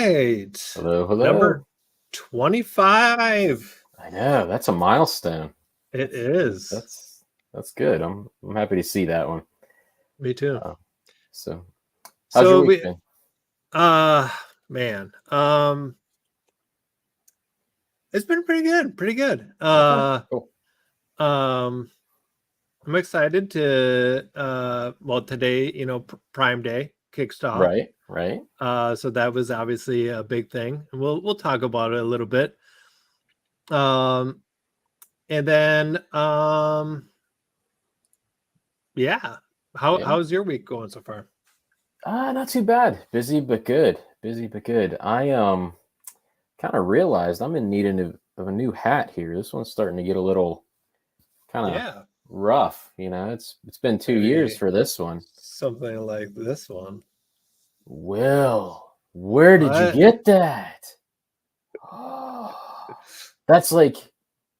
right. Hello, hello. Number 25. I know that's a milestone. It is. That's good. I'm happy to see that one. Me too. Uh, so, how's your So week we been? man, it's been pretty good. Pretty good. Okay, cool. Um I'm excited to well today, Prime Day kicks off. Right. So that was obviously a big thing. And we'll talk about it a little bit. Um and then yeah. Yeah. How's your week going so far? Not too bad. Busy but good. Busy but good. I kind of realized I'm in need of a new hat here. This one's starting to get a little kind of Yeah. rough. It's been 2 years Maybe for this one. something like this one. Will, where did you What? get that? That's like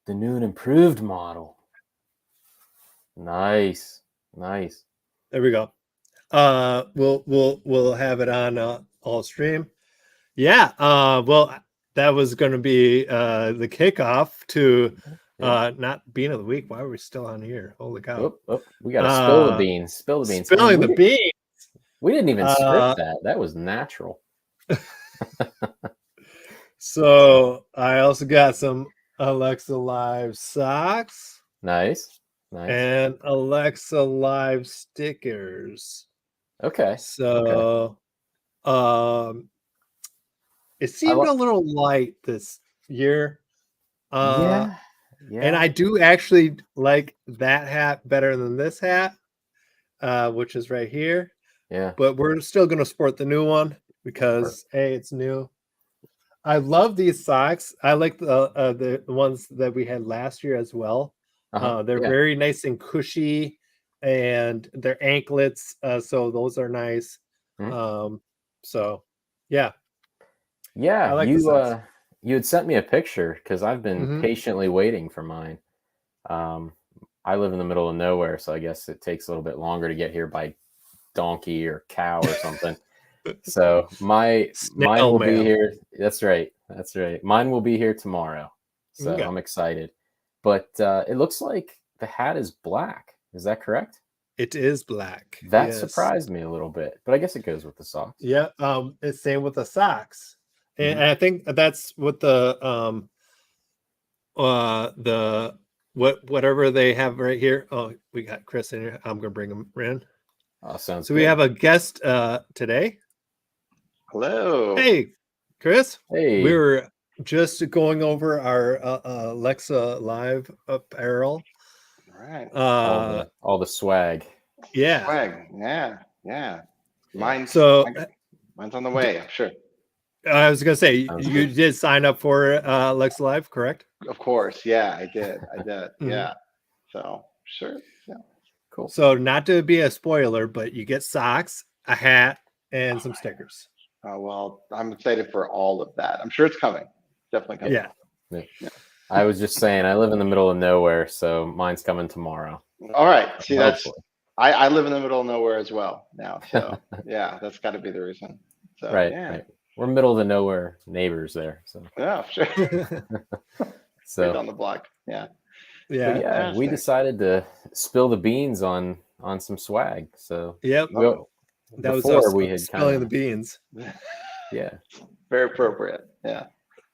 the new and improved model. Nice. There we go. We'll have it on all stream. Yeah. Well, that was going to be the kickoff to Yeah. not being of the week. Why are we still on here? Holy cow! We got to spill the beans. Spill the beans. Spilling the beans. We didn't even script that. That was natural. So I also got some Alexa Live socks. Nice. And Alexa Live stickers. Okay. So it seemed a little light this year. Yeah. And I do actually like that hat better than this hat, which is right here. Yeah. But we're still gonna sport the new one because hey, it's new. I love these socks. I like the ones that we had last year as well. They're very nice and cushy, and they're anklets. So those are nice. Mm-hmm. So yeah. Yeah. I like the socks. You had sent me a picture because I've been patiently waiting for mine. I live in the middle of nowhere, so I guess it takes a little bit longer to get here by donkey or cow or something. So mine will be here. That's right. Mine will be here tomorrow. So I'm excited. But it looks like the hat is black. Is that correct? It is black. That surprised me a little bit, but I guess it goes with the socks. Yeah. It's same with the socks. And I think that's what the whatever they have right here. Oh, we got Chris in here. I'm gonna bring him in. Oh, sounds so good. We have a guest today. Hello. Hey, Chris. Hey. We were just going over our Alexa Live apparel. Right. All the swag. Yeah. Swag. Yeah. Mine's on the way, I'm sure. I was gonna say you did sign up for Alexa Live, correct? Of course, yeah, I did. Yeah. So sure. Yeah. Cool. So not to be a spoiler, but you get socks, a hat, and some stickers. Well, I'm excited for all of that. I'm sure it's coming. Definitely coming. Yeah. I was just saying, I live in the middle of nowhere, so mine's coming tomorrow. All right. See, I live in the middle of nowhere as well now. So yeah, that's got to be the reason. So, right. We're middle of the nowhere neighbors there. So yeah, sure. So right on the block. Yeah. We decided to spill the beans on some swag. So yep. That was us we had spilling the beans. Yeah. Very appropriate. Yeah.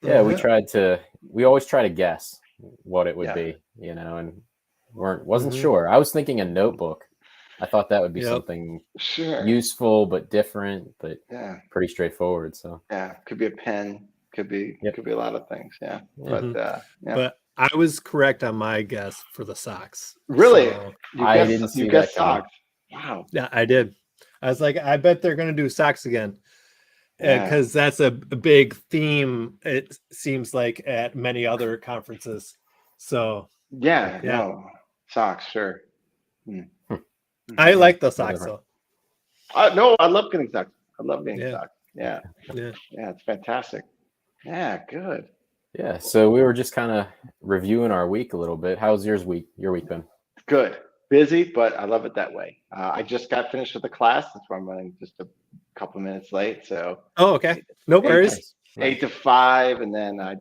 Yeah, we always try to guess what it would be, and wasn't sure. I was thinking a notebook. I thought that would be something useful but different, but pretty straightforward. So could be a pen, could be a lot of things. Yeah. But I was correct on my guess for the socks. Really? So I didn't see that socks. Wow. Yeah, I did. I was like, I bet they're gonna do socks again. Because that's a big theme, it seems like, at many other conferences. So no, socks, sure. I like the socks though. No, I love getting socks. I love getting socks. Yeah, it's fantastic. Yeah, good. Yeah, so we were just kind of reviewing our week a little bit. How's your week been? Good. Busy, but I love it that way. I just got finished with the class. That's why I'm running just a couple minutes late. So oh, okay, no worries. 8 to 5, and then then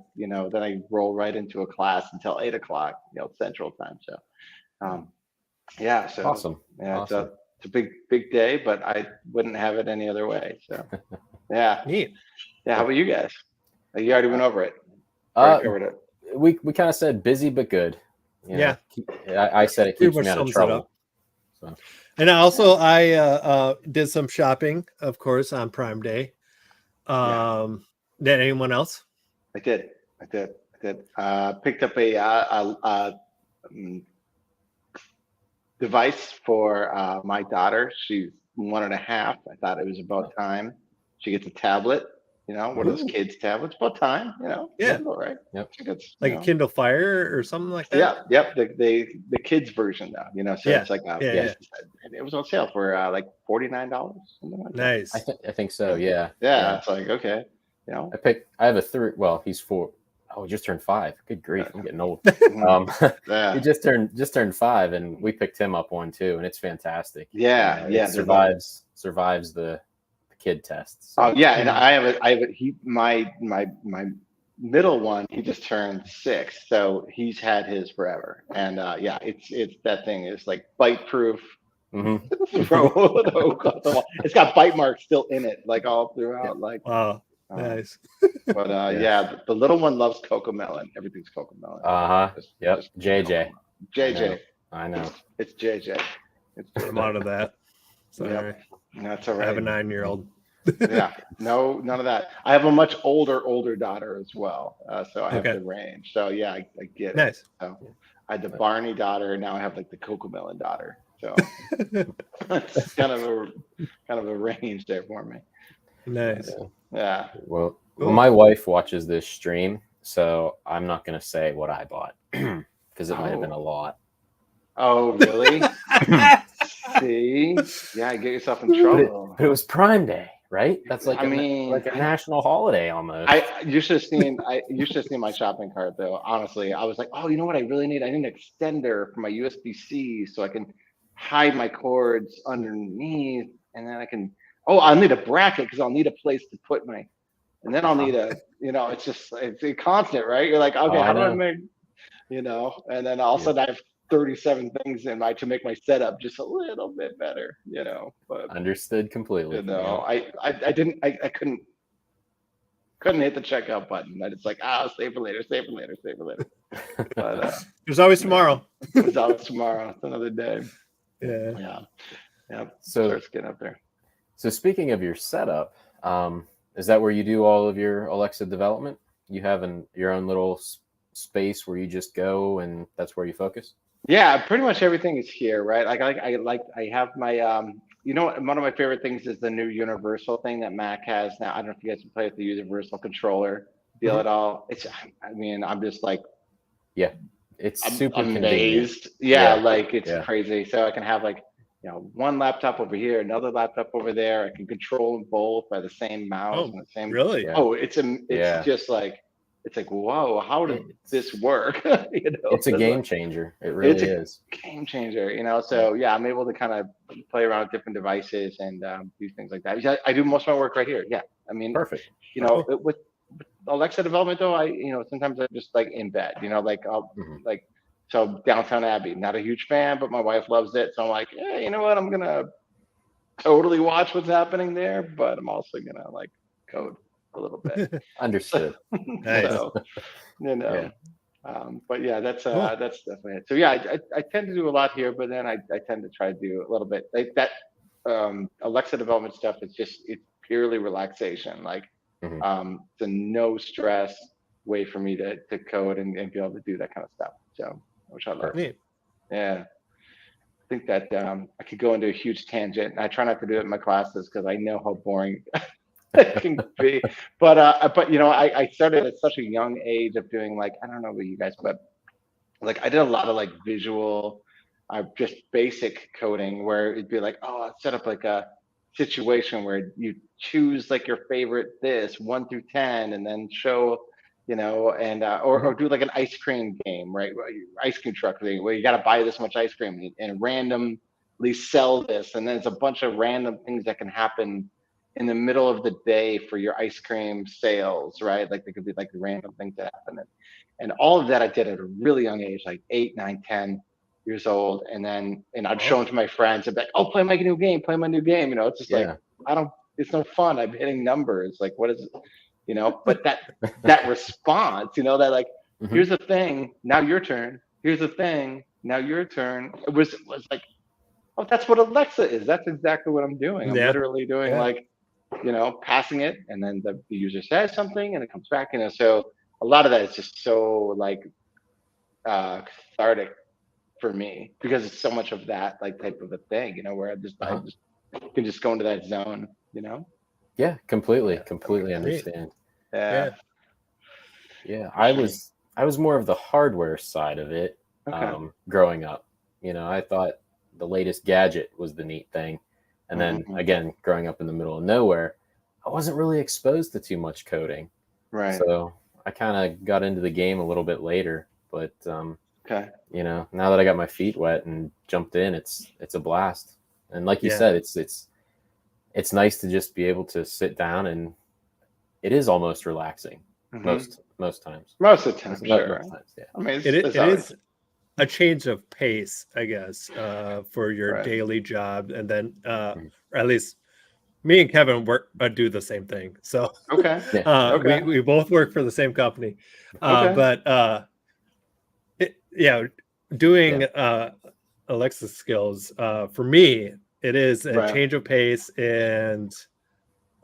I roll right into a class until 8 o'clock, Central Time. So, yeah, so Awesome. yeah, Awesome. it's a big day, but I wouldn't have it any other way. So, yeah, neat. Yeah. How about you guys? You already went over it. Covered it. We kind of said busy but good. I said it keeps me out of trouble. So. And also, I did some shopping, of course, on Prime Day. Did anyone else? I did. Picked up a device for my daughter. She's 1.5. I thought it was about time she gets a tablet. What are those kids' tablets? About time. Yeah. Kindle, right? Yep. Like a Kindle Fire or something like that. Yeah. Yep. The kids version though. So it's like it was on sale for like $49. Something like nice. that. I think so. Yeah. It's like okay. I have a 3. Well, he's 4. Oh, he just turned 5. Good grief, I'm getting old. He just turned 5, and we picked him up one too, and it's fantastic. It survives the kid test. So. Oh yeah, and I have my middle one. He just turned 6, so he's had his forever, and it's that thing is like bite proof. It's got bite marks still in it, like all throughout. Like wow. Nice. But the little one loves Cocomelon. Everything's Cocomelon. Yep. JJ. I know. It's JJ. I'm out of that. Sorry. That's all right. I have a 9-year-old. No, none of that. I have a much older daughter as well. So I have the range. So yeah, I get it. Nice. So I had the Barney daughter, and now I have like the Cocomelon daughter. So it's kind of a range there for me. Nice. Yeah. Well, my wife watches this stream, so I'm not going to say what I bought because it might have been a lot. Oh, really? See? Yeah, get yourself in trouble. But it was Prime Day, right? That's like like a national holiday almost. You should have seen my shopping cart though. Honestly, I was like, oh, you know what I really need? I need an extender for my USB-C so I can hide my cords underneath, and then I can. Oh, I'll need a bracket because I'll need a place to put and then I'll need it's a constant, right? You're like, okay, how do I make, and then all of a sudden I have 37 things to make my setup just a little bit better, but understood completely. I couldn't hit the checkout button. I just like, save for later. But there's always tomorrow. There's always tomorrow. It's another day. Yeah. So it's getting up there. So speaking of your setup, is that where you do all of your Alexa development? You have your own little space where you just go and that's where you focus? Yeah, pretty much everything is here, right? I have my one of my favorite things is the new universal thing that Mac has now. I don't know if you guys can play with the universal controller deal at all. I'm just like, it's super amazed. Convenient. It's crazy. So I can have one laptop over here, another laptop over there. I can control them both by the same mouse and the same. Really? Oh, it's just like, it's like, whoa, how did this work? It's a game changer. It really is. Game changer, So I'm able to kind of play around with different devices and do things like that. I do most of my work right here. Yeah, perfect. With Alexa development though, sometimes I'm just like in bed. I'll So Downtown Abbey, not a huge fan, but my wife loves it. So I'm like, you know what? I'm gonna totally watch what's happening there, but I'm also gonna code a little bit. Understood. Nice. So, but that's definitely it. So I tend to do a lot here, but then I tend to try to do a little bit like that. Alexa development stuff is it's purely relaxation. It's a no stress way for me to code and be able to do that kind of stuff. So. Which I love. Yeah, I think that I could go into a huge tangent. I try not to do it in my classes because I know how boring it can be. But I started at such a young age of doing I don't know about you guys, but I did a lot of visual, just basic coding where it'd be I'll set up a situation where you choose your favorite 1 through 10 and then show. Or do an ice cream game, right? Ice cream truck thing where you got to buy this much ice cream and randomly sell this, and then it's a bunch of random things that can happen, in the middle of the day for your ice cream sales, right? Like there could be like random things that happen. And all of that I did at a really young age, like 8, 9, 10 years old. And I'd show them to my friends and be like, oh, play my new game, play my new game. You know, it's just like, it's no fun. I'm hitting numbers. Like, what is it? You know, but that response, you know, that like, here's the thing, now your turn. Here's the thing, now your turn. It was like, oh, that's what Alexa is. That's exactly what I'm doing. I'm literally doing like, you know, passing it, and then the user says something and it comes back, you know. So a lot of that is just so like cathartic for me, because it's so much of that like type of a thing, you know, where I just can just go into that zone, you know. Yeah, completely understand. Yeah. I was more of the hardware side of it. Growing up, you know, I thought the latest gadget was the neat thing. And then again, growing up in the middle of nowhere, I wasn't really exposed to too much coding. Right. So I kind of got into the game a little bit later, but you know, now that I got my feet wet and jumped in, it's a blast. And like you said, it's nice to just be able to sit down, and it is almost relaxing most times. Most of the time, sure. Most times, yeah. I mean, it is a change of pace, I guess, for your daily job, and then or at least me and Kevin do the same thing. So we both work for the same company, but doing Alexa skills for me, it is a change of pace, and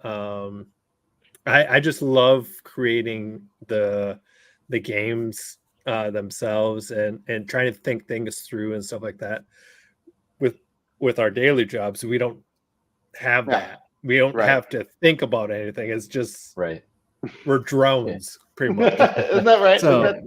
I just love creating the games themselves, and trying to think things through and stuff like that. With our daily jobs, we don't have that. We don't have to think about anything. It's just we're drones, pretty much. Isn't that right? So,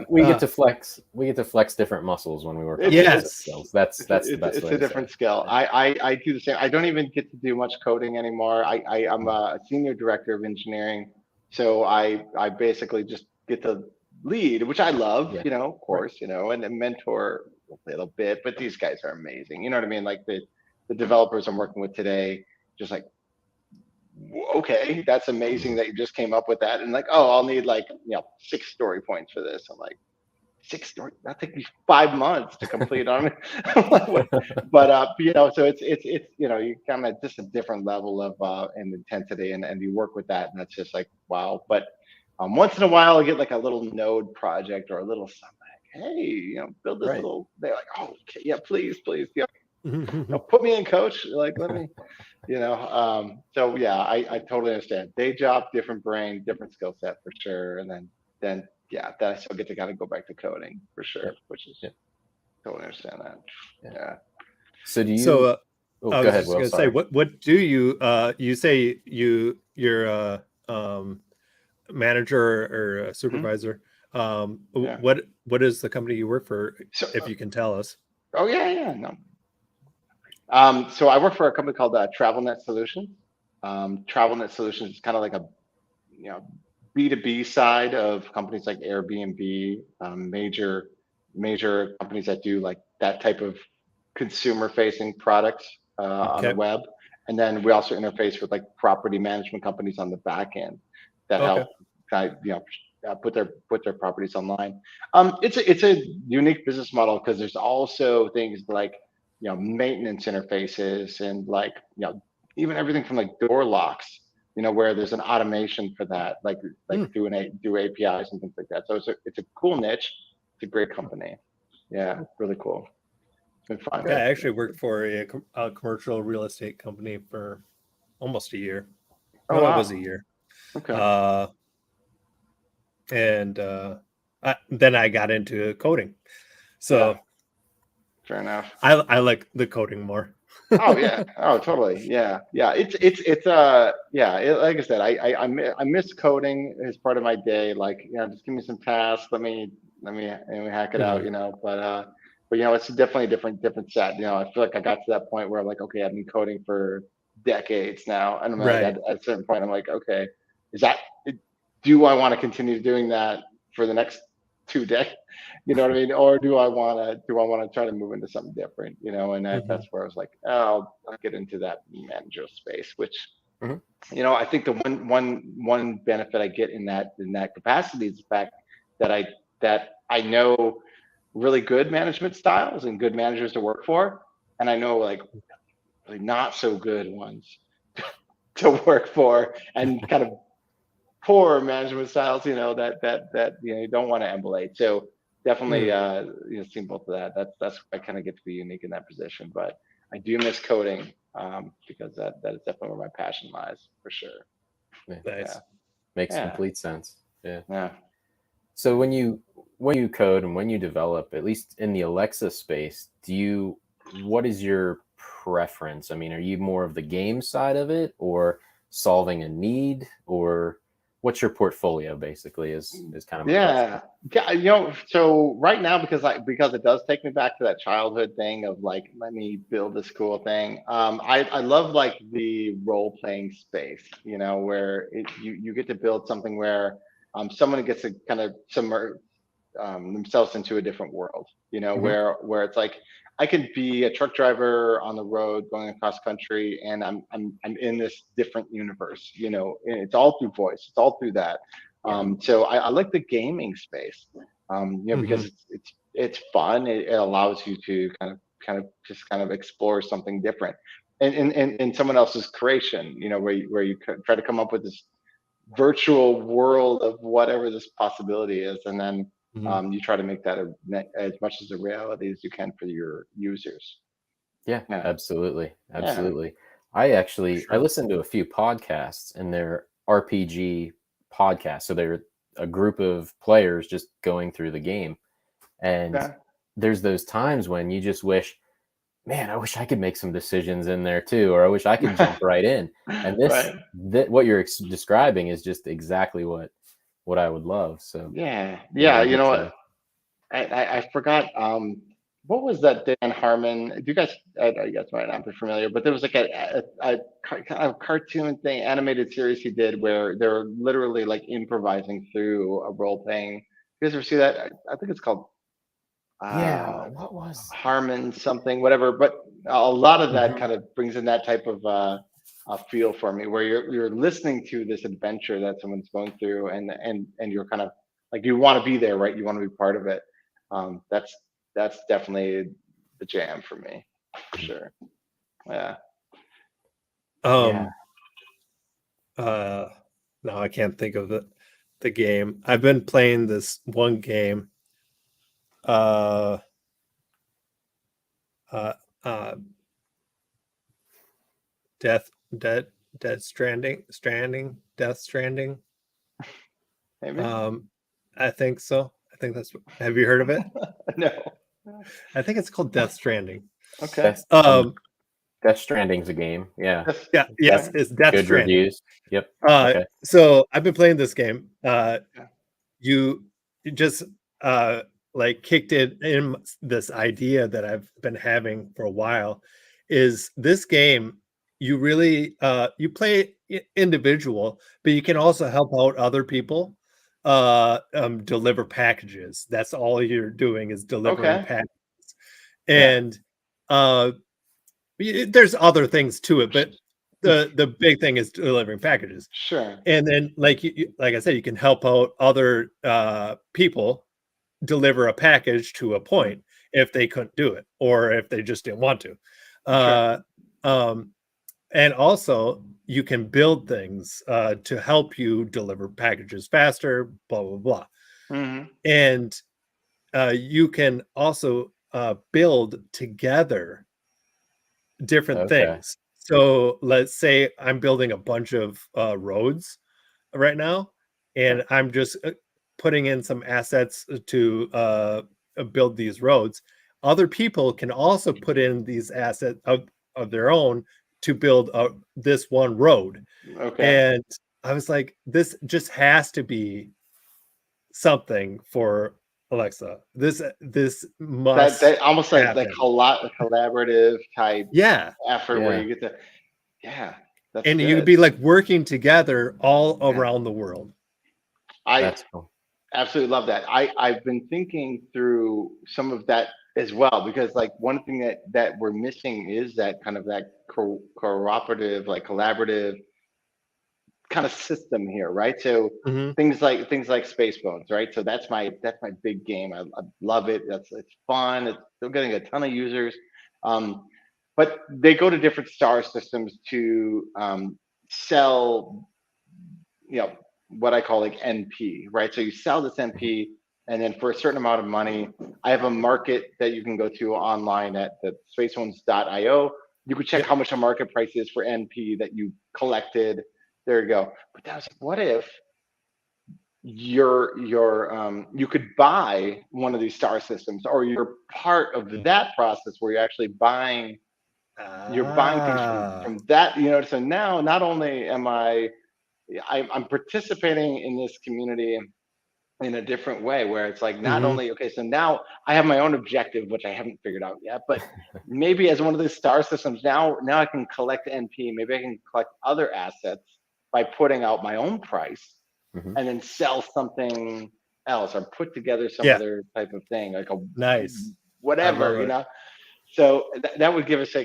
we get to flex. We get to flex different muscles when we work on skills. That's the best way. It's a different skill. I do the same. I don't even get to do much coding anymore. I'm a senior director of engineering, so I basically just get to lead, which I love, you know, of course, you know, and then mentor a little bit. But these guys are amazing. You know what I mean? Like the developers I'm working with today, just like, okay, that's amazing that you just came up with that. And like, oh, I'll need like, you know, 6 story points for this. I'm like, 6 story, that take me 5 months to complete on it. But you know, so it's you know, you kind of just a different level of and intensity, and you work with that, and that's just like, wow. But once in a while I get like a little node project or a little something like, hey, you know, build this little, they're like, oh, okay, yeah, please, yeah. You know, put me in, coach, like, let me, you know. So yeah, I totally understand. Day job, different brain, different skill set for sure. And then I still get to kind of go back to coding for sure, which is totally understand that. Yeah. So do you? So go I was ahead. just going to say, what do you? You say you're a manager or a supervisor. What is the company you work for? So, if you can tell us. Oh no. So I work for a company called TravelNet Solutions. TravelNet Solutions is kind of like a, you know, B2B side of companies like Airbnb, major companies that do like that type of consumer-facing products on the web. And then we also interface with like property management companies on the back end that help put their properties online. It's a unique business model because there's also things like, you know, maintenance interfaces and like, you know, even everything from like door locks, you know, where there's an automation for that, like through APIs and things like that. So it's a cool niche. It's a great company. Yeah, really cool. It's been fun. Yeah, I actually worked for a commercial real estate company for almost a year. Oh, wow. It was a year. Okay. And then I got into coding. So fair enough. I like the coding more. Oh yeah. Oh totally. Yeah. It's like I said, I miss coding as part of my day. Like, you know, just give me some tasks. Let me hack it out, you know. But you know, it's definitely a different set. You know, I feel like I got to that point where I'm like, okay, I've been coding for decades now, and I'm like, at a certain point, I'm like, okay, do I want to continue doing that for the next 2 days? You know what I mean? Or do I want to try to move into something different? And that's where I was like, oh, I'll get into that managerial space, which I think the one benefit I get in that capacity is the fact that I know really good management styles and good managers to work for, and I know like really not so good ones to work for, and kind of poor management styles, that you don't want to emulate. So definitely, seeing both of that. That's I kind of get to be unique in that position, but I do miss coding, because that is definitely where my passion lies for sure. Nice. Yeah. Makes complete sense. Yeah. Yeah. So when you code and when you develop, at least in the Alexa space, what is your preference? I mean, are you more of the game side of it, or solving a need, or what's your portfolio basically is kind of yeah. So right now, because it does take me back to that childhood thing of like, let me build this cool thing. I love like the role playing space, where you get to build something where someone gets to kind of submerge themselves into a different world, where it's like I could be a truck driver on the road going across country, and I'm in this different universe, and it's all through voice, it's all through that. So I like the gaming space, because it's fun. It allows you to kind of explore something different, and in someone else's creation, where you try to come up with this virtual world of whatever this possibility is, and then you try to make that as much as a reality as you can for your users. Yeah, Yeah. absolutely. I listened to a few podcasts, and they're RPG podcasts. So they're a group of players just going through the game. And there's those times when you just wish, man, I wish I could make some decisions in there too, or I wish I could jump right in. And what you're describing is just exactly what I would love. So yeah. you know what? I forgot. What was that Dan Harmon? Do you guys? You guys might not be familiar, but there was like a kind of cartoon thing, animated series he did where they're literally like improvising through a role playing. You guys ever see that? I think it's called What was Harmon something, whatever. But a lot of that kind of brings in that type of a feel for me, where you're listening to this adventure that someone's going through, and you're kind of like, you want to be there, right? You want to be part of it. That's definitely the jam for me, for sure. Yeah. No, I can't think of the game. I've been playing this one game. Death Stranding. Maybe. I think so. I think that's. Have you heard of it? No. I think it's called Death Stranding. Okay. Death Stranding's a game. Yeah. Yeah. Yes, it's Death Good Stranding. reviews. Yep. Okay. So I've been playing this game. You just like kicked it in this idea that I've been having for a while. Is this game? You really you play individual, but you can also help out other people deliver packages. That's all you're doing is delivering packages. And there's other things to it, but the big thing is delivering packages. Sure. And then like I said, you can help out other people deliver a package to a point if they couldn't do it, or if they just didn't want to. And also you can build things to help you deliver packages faster, blah, blah, blah. And you can also build together different things. So let's say I'm building a bunch of roads right now, and I'm just putting in some assets to build these roads. Other people can also put in these assets of their own to build this one road. And I was like, this just has to be something for Alexa. This must that almost like happen. a collaborative type effort where you get to that's and good. you'd be like working together all around the world. That's cool. Absolutely love that. I've been thinking through some of that as well, because like one thing that we're missing is that kind of that cooperative, like collaborative kind of system here, right? So Mhm. things like Space Bones, right? So that's my big game. I love it. It's fun. It's still getting a ton of users, um, but they go to different star systems to sell, you know, what I call like NP, right? So you sell this NP, and then for a certain amount of money, I have a market that you can go to online at the spaceones.io. You can check Yep. how much the market price is for NP that you collected. There you go. But that was like, what if you could buy one of these star systems, or you're part of that process where you're buying things Ah. from that, you know. So now not only am I'm participating in this community in a different way, where it's like not Mhm. only okay, so now I have my own objective, which I haven't figured out yet, but maybe as one of these star systems, now I can collect NP. Maybe I can collect other assets by putting out my own price, Hmm. and then sell something else, or put together some Yeah. other type of thing, like a Nice. I whatever, love you it. know. So that would give us a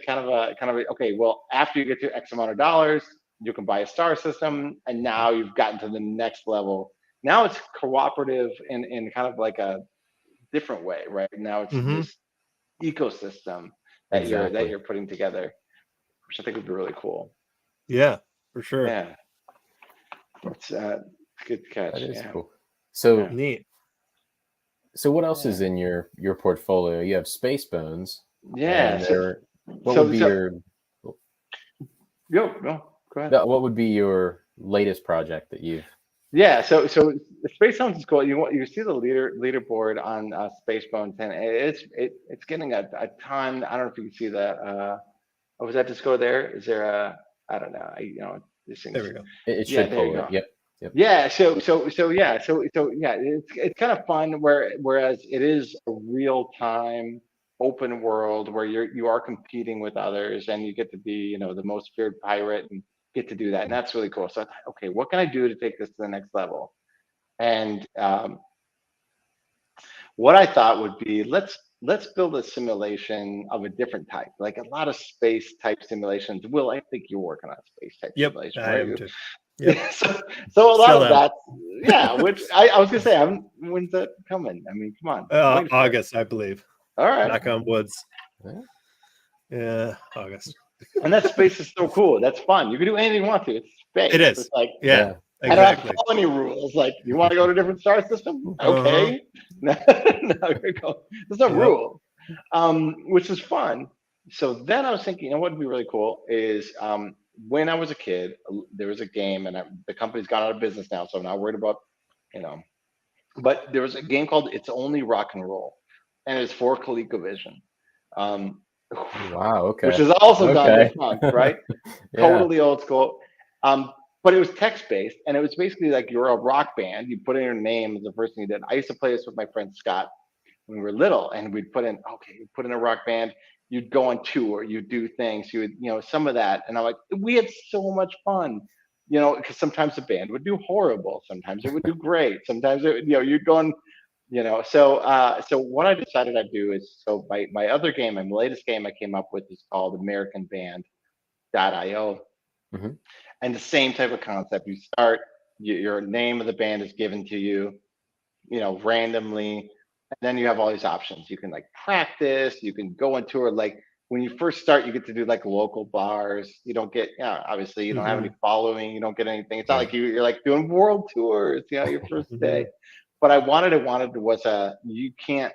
okay, well, after you get to X amount of dollars, you can buy a star system, and now you've gotten to the next level. Now it's cooperative in kind of like a different way, right? Now it's Mhm. this ecosystem that Exactly. you're putting together, which I think would be really cool. Yeah, for sure. Yeah, it's good That catch. is Yeah, cool. So yeah, Neat. so what else is yeah, in your portfolio? You have Space Bones, yeah. and there. What would So be so your yo, no, go ahead. what would be your latest project that you've? Yeah, so the Space Sounds is cool. You see the leaderboard on Space Bones, and it's getting a ton. I don't know if you can see that. Oh, was that just go there? Is there a? I don't know. These There things. we go. It Yeah, should there you pull it. go. Yep. Yep. Yeah, so yeah, it's kind of fun. Whereas it is a real time open world where you are competing with others, and you get to be, you know, the most feared pirate, and get to do that, and that's really cool. So I thought, okay, what can I do to take this to the next level? And what I thought would be, let's build a simulation of a different type, like a lot of space type simulations. Will, I think you're working on a space type Yep, simulation, I weren't am you? too. Yep. So a lot Still of am. that, yeah. Which I was gonna say, when's that coming? I mean, come on, I'm waiting for it. August, I believe. All right, Knock on woods. Yeah. Yeah, August. and that space is so cool. That's fun. You can do anything you want to. It's It space. is. It's like Yeah, Yeah. I don't have to exactly. follow any rules. Like, you want to go to a different star system? Uh-huh. Okay. No, you're going. There's no Yep. rule, which is fun. So then I was thinking, you know what would be really cool is when I was a kid, there was a game, and the company's gone out of business now, so I'm not worried about, you know. But there was a game called It's Only Rock and Roll, and it's for ColecoVision, um, Wow. which Okay. is also gone Okay. defunct, right? Yeah. Totally old school. But it was text based, and it was basically like you're a rock band. You put in your name as the first thing you did. I used to play this with my friend Scott when we were little, and we'd put in a rock band. You'd go on tour, you'd do things, you would, you know, some of that. And I'm like, we had so much fun, you know, because sometimes the band would do horrible, sometimes it would do great, sometimes it, you know, you'd go on, you know. So what I decided I'd do is, so my other game, my latest game I came up with is called AmericanBand.io, Hmm. and the same type of concept. You start, your name of the band is given to you know, randomly, and then you have all these options. You can like practice, you can go on tour. Like when you first start, you get to do like local bars. You don't get, yeah, obviously you don't have any Mhm. following, you don't get anything. It's not like Right. you're like doing world tours, you know, your first day. Mhm. But I wanted was you can't,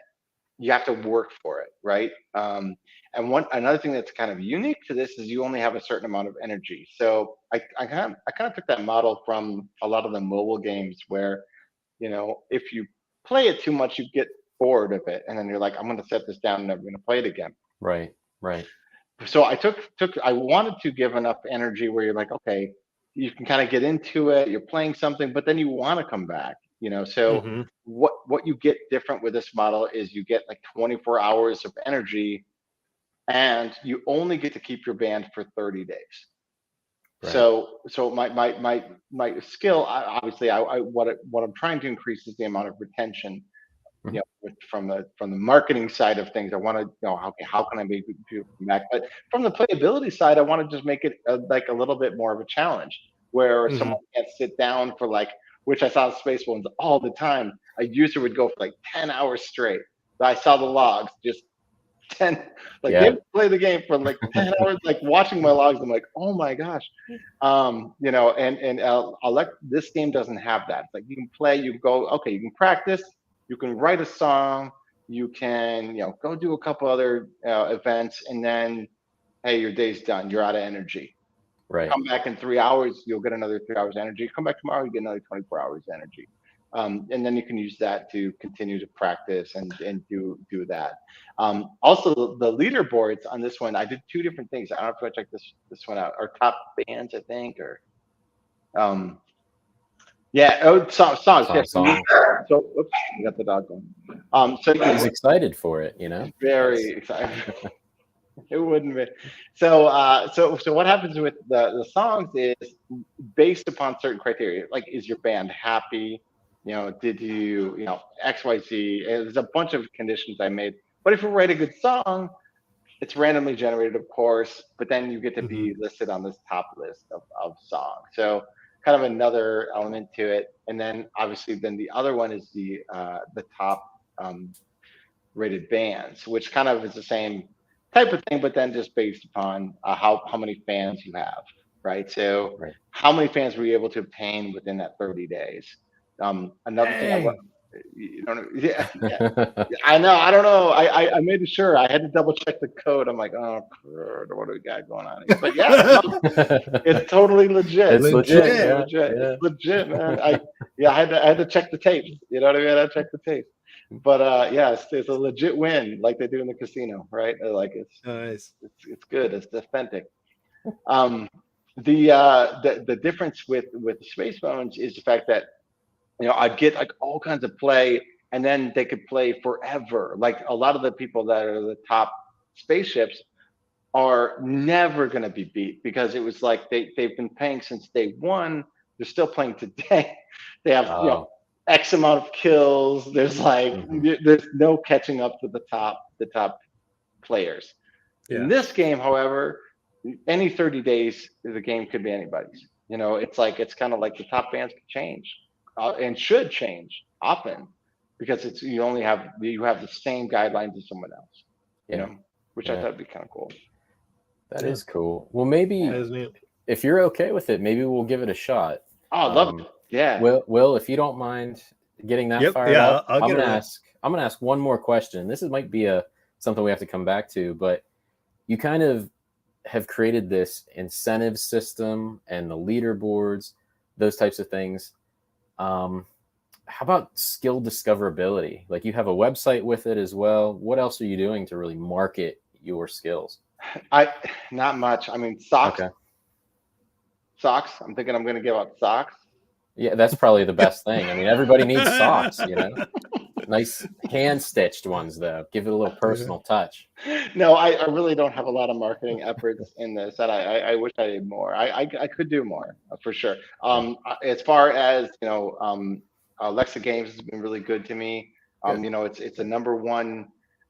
you have to work for it, right? And another thing that's kind of unique to this is you only have a certain amount of energy. So I kind of took that model from a lot of the mobile games where, you know, if you play it too much, you get bored of it, and then you're like, I'm going to set this down and never going to play it again. Right. Right. So I wanted to give enough energy where you're like, okay, you can kind of get into it. You're playing something, but then you want to come back, you know. So Mhm. what you get different with this model is you get like 24 hours of energy, and you only get to keep your band for 30 days. So my skill, obviously, what I'm trying to increase is the amount of retention. From the marketing side of things, I want to know how can I make people come back. But from the playability side, I want to just make it like a little bit more of a challenge, where someone can't sit down for which I saw in Space Ones all the time. A user would go for like 10 hours straight. I saw the logs just 10, they would play the game for like 10 hours, like watching my logs. I'm like, oh my gosh. This game doesn't have that. Like you can play, you go, okay, you can practice, you can write a song, you can, go do a couple other events, and then, hey, your day's done. You're out of energy. Right. Come back in 3 hours, you'll get another 3 hours energy. Come back tomorrow, you get another 24 hours energy. And then you can use that to continue to practice and do that. Also, the leaderboards on this one, I did 2 different things. I don't know if I check this one out. Our top bands, I think, or songs. Song. So, oops, we got the dog going. So he's excited for it, Very excited. It wouldn't be. So what happens with the songs is based upon certain criteria. Like, is your band happy? Did you, XYZ? There's a bunch of conditions I made. But if you write a good song, it's randomly generated, of course, but then you get to be listed on this top list of songs. So kind of another element to it. And then obviously then the other one is the top rated bands, which kind of is the same type of thing, but then just based upon how many fans you have, right? So how many fans were you able to obtain within that 30 days? Another thing I know. I don't know. I made sure I had to double check the code. I'm like, oh, what do we got going on here? But yeah, it's totally legit. It's legit. Yeah. It's legit, man. I had to check the tapes. You know what I mean? I had to check the tapes. But it's a legit win, like they do in the casino, right? Like it's nice. It's good. It's authentic. The difference with Space Bones is the fact that I'd get like all kinds of play, and then they could play forever. Like a lot of the people that are the top spaceships are never going to be beat, because it was like they've been playing since day one. They're still playing today. They have X amount of kills. There's there's no catching up to the top players. In this game, however, any 30 days, the game could be anybody's. It's kind of like the top bands could change. And should change often, because you have the same guidelines as someone else, which I thought would be kind of cool. That is cool. Well, maybe if you're okay with it, maybe we'll give it a shot. Oh, I love it. Yeah. Will, if you don't mind getting that fired up, I'm gonna ask one more question. This might be something we have to come back to, but you kind of have created this incentive system and the leaderboards, those types of things. How about skill discoverability? Like, you have a website with it as well. What else are you doing to really market your skills? Not much. I mean, socks. Okay. Socks. I'm thinking I'm going to give out socks. Yeah, that's probably the best thing. I mean, everybody needs socks, Nice hand-stitched ones, though. Give it a little personal touch. No, I really don't have a lot of marketing efforts in this, and I wish I did more. I could do more, for sure. As far as, Alexa Games has been really good to me. It's a number one.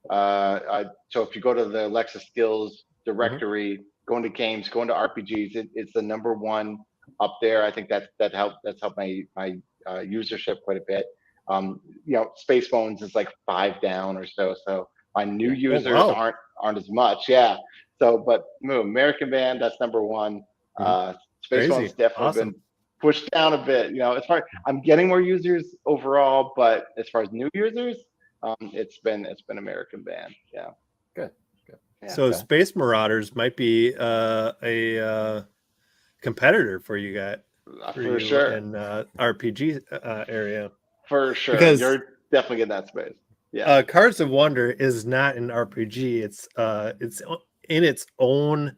So if you go to the Alexa Skills directory, going to games, going to RPGs, it's the number one up there. I think that's helped my usership quite a bit. Space Bones is like 5 down or so. So my new users aren't as much. Yeah. So, but American Band, that's number one. Space Bones definitely been pushed down a bit. As far I'm getting more users overall, but as far as new users, it's been American Band. Yeah. Good. Yeah. So Space Marauders might be a competitor for you guys. For sure. In RPG area. For sure. Because you're definitely in that space. Yeah. Cards of Wonder is not an RPG. It's in its own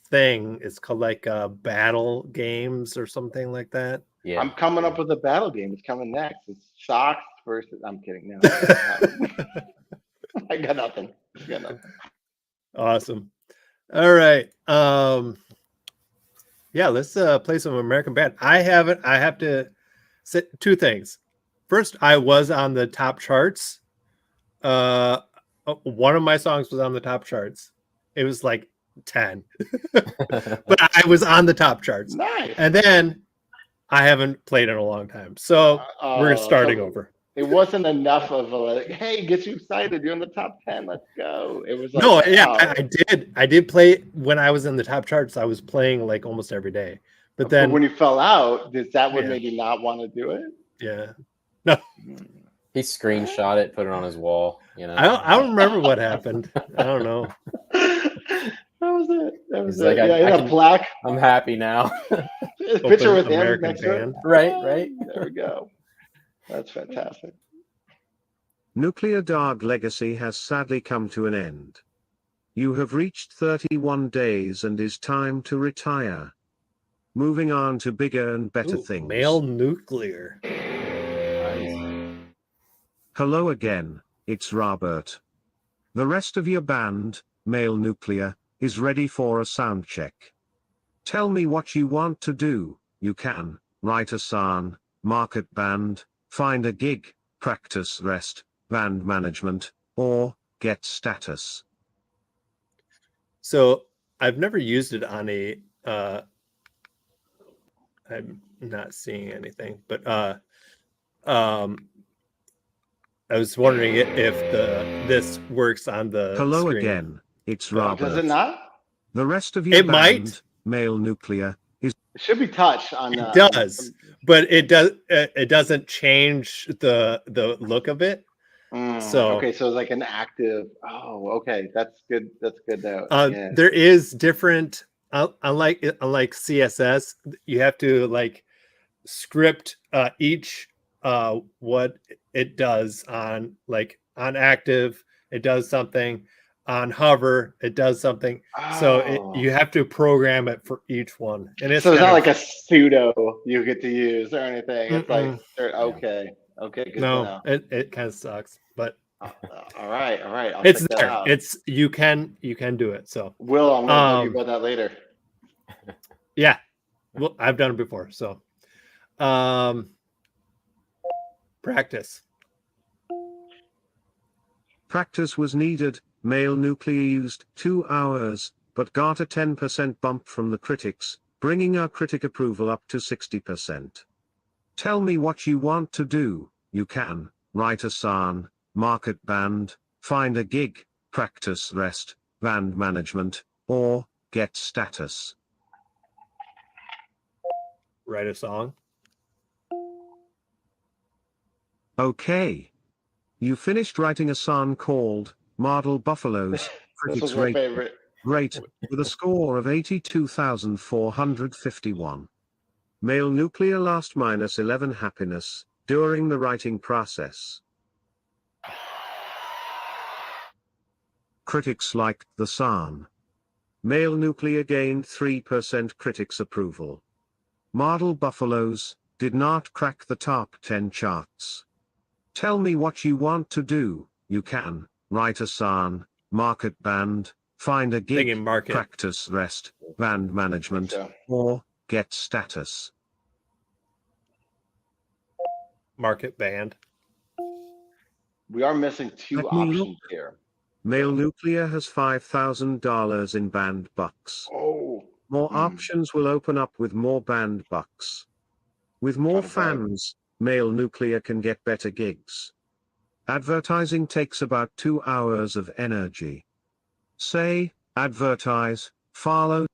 thing. It's called like battle games or something like that. Yeah. I'm coming up with a battle game. It's coming next. It's socks versus. I'm kidding. No. I got nothing. Awesome. All right. Yeah, let's play some American Band. I have to say two things. First, I was on the top charts. One of my songs was on the top charts. It was like 10. But I was on the top charts. Nice. And then I haven't played in a long time. So we're starting over. It wasn't enough of a like, hey, get you excited. You're in the top 10. Let's go. It was like, no, yeah, I did play when I was in the top charts. I was playing like almost every day. But then when you fell out, did that would maybe not want to do it? Yeah. No. He screenshot it, put it on his wall. You know, I don't remember what happened. I don't know. That was it. That was He's it. like, Yeah, a plaque. I'm happy now. Picture with American him next to it. Right. There we go. That's fantastic. Nuclear Dog Legacy has sadly come to an end. You have reached 31 days and is time to retire. Moving on to bigger and better things. Male Nuclear. Hello again, it's Robert. The rest of your band, Male Nuclear, is ready for a sound check. Tell me what you want to do. You can write a song, market band, find a gig, practice rest, band management, or get status. So I've never used it on a I'm not seeing anything, but I was wondering if this works on the Hello screen. again, it's Robert. Does it not? The rest of your It band, might. Male Nuclear, is It should be touch on. It does, but it doesn't change the look of it. So okay, so it's like an active. Oh, okay, that's good. That's good though. Yeah. There is different. Unlike CSS, you have to like script each what it does on active. It does something on hover. It does something. So you have to program it for each one. And it's not like a pseudo you get to use or anything. It's like okay, good no, it kind of sucks, but all right. I'll it's check that there. out. It's you can do it. So Will, I'm gonna tell you about that later. Yeah, well, I've done it before. So practice was needed. Male Nuclear used 2 hours, but got a 10% bump from the critics, bringing our critic approval up to 60%. Tell me what you want to do. You can write a song, market band, find a gig, practice rest, band management, or get status. Write a song. Okay. You finished writing a song called Model Buffaloes. This was my favorite. Great, with a score of 82,451. Male Nuclear lost -11 happiness during the writing process. Critics liked the song. Male Nuclear gained 3% critics approval. Model Buffaloes did not crack the top 10 charts. Tell me what you want to do. You can write a song, market band, find a gig, practice rest, band management, or get status. Market band. We are missing 2 options here. Male Nuclear has $5,000 in band bucks. Oh. More options will open up with more band bucks. With more fans, Male Nuclear can get better gigs. Advertising takes about 2 hours of energy. Say, advertise, follow.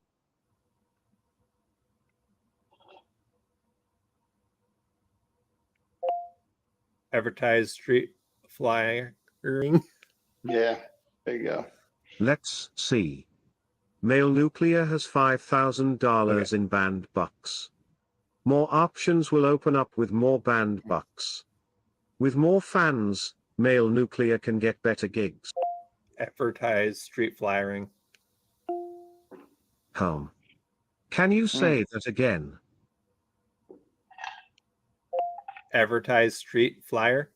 Advertise street flying. Yeah, there you go. Let's see. Male Nuclear has $5,000 in band bucks. More options will open up with more band bucks. With more fans, Male Nuclear can get better gigs. Advertise street flyering. Home. Can you say that again? Advertise street flyer.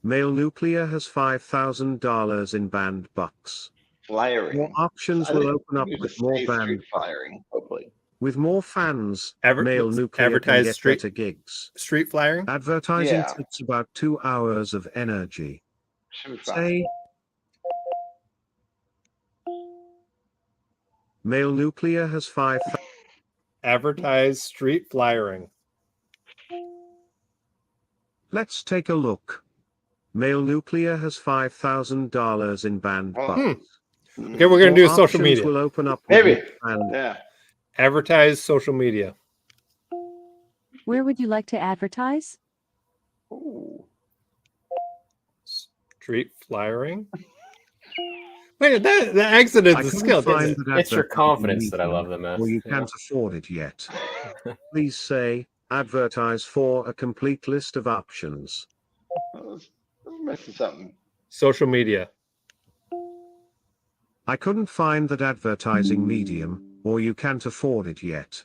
Male Nuclear has $5,000 in band bucks. Flyering. More options will open up with more band. Flyering, hopefully. With more fans, male nuclear can get better gigs. Street flyering? Advertising takes about 2 hours of energy. Say, male nuclear has 5. Advertise street flyering. Let's take a look. Male nuclear has $5,000 in band bucks. Okay, we're going to do social media. Will open up Maybe. And advertise social media. Where would you like to advertise? Ooh. Street flyering. Wait, the exit is the skill. It's your confidence that I love the most. Well, you can't afford it yet. Please say, advertise for a complete list of options. I'm missing something. Social media. I couldn't find that advertising medium, or you can't afford it yet.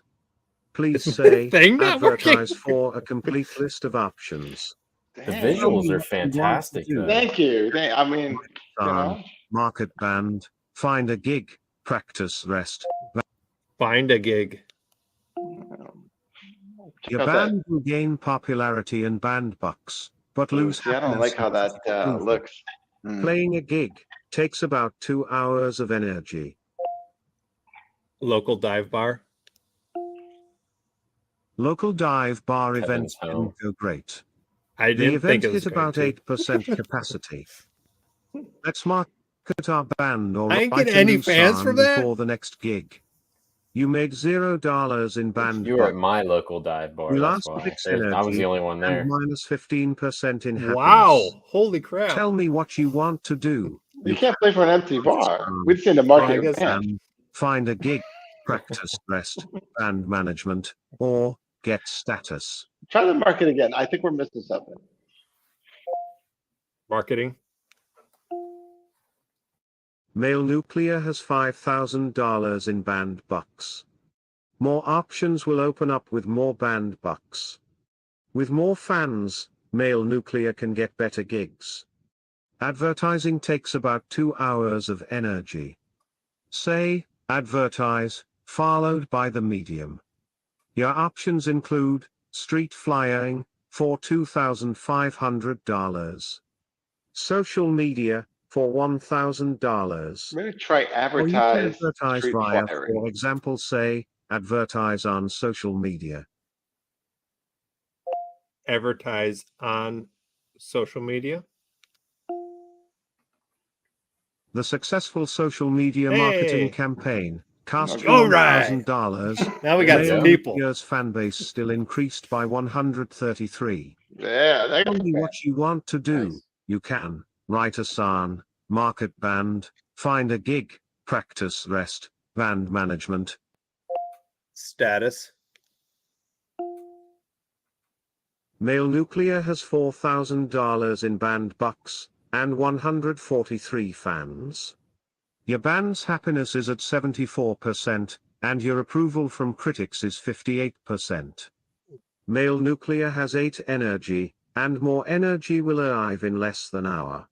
Please say, advertise for a complete list of options. The visuals are fantastic. Thank you. I mean, you know. Market band, find a gig, practice rest. Find a gig. Your band will gain popularity and band bucks, but lose I don't like how that looks. Playing a gig takes about 2 hours of energy. Local dive bar. Local dive bar events didn't go great. I didn't think it was hit about 8% capacity. Let's market our band or I didn't get any fans from that before the next gig. You made $0 in band. You were at my local dive bar. That's why. I was the only one there. Minus 15% in happiness. Wow! Holy crap! Tell me what you want to do. You can't play for an empty bar. We'd send a market band. Find a gig, practice rest, band management, or get status. Try the market again. I think we're missing something. Marketing. Male nuclear has $5,000 in band bucks. More options will open up with more band bucks. With more fans, male nuclear can get better gigs. Advertising takes about 2 hours of energy. Say, advertise, followed by the medium. Your options include street flying for $2,500. Social media for $1,000. Maybe try advertise via, for example, say, advertise on social media. Advertise on social media. The successful social media marketing campaign cost you $1,000. Now we got some people. Year's fan base still increased by 133. Yeah, tell me what you want to do. Nice. You can write a song, market band, find a gig, practice rest, band management. Status. Male nuclear has $4,000 in band bucks and 143 fans. Your band's happiness is at 74%, and your approval from critics is 58%. Male nuclear has 8 energy, and more energy will arrive in less than an hour.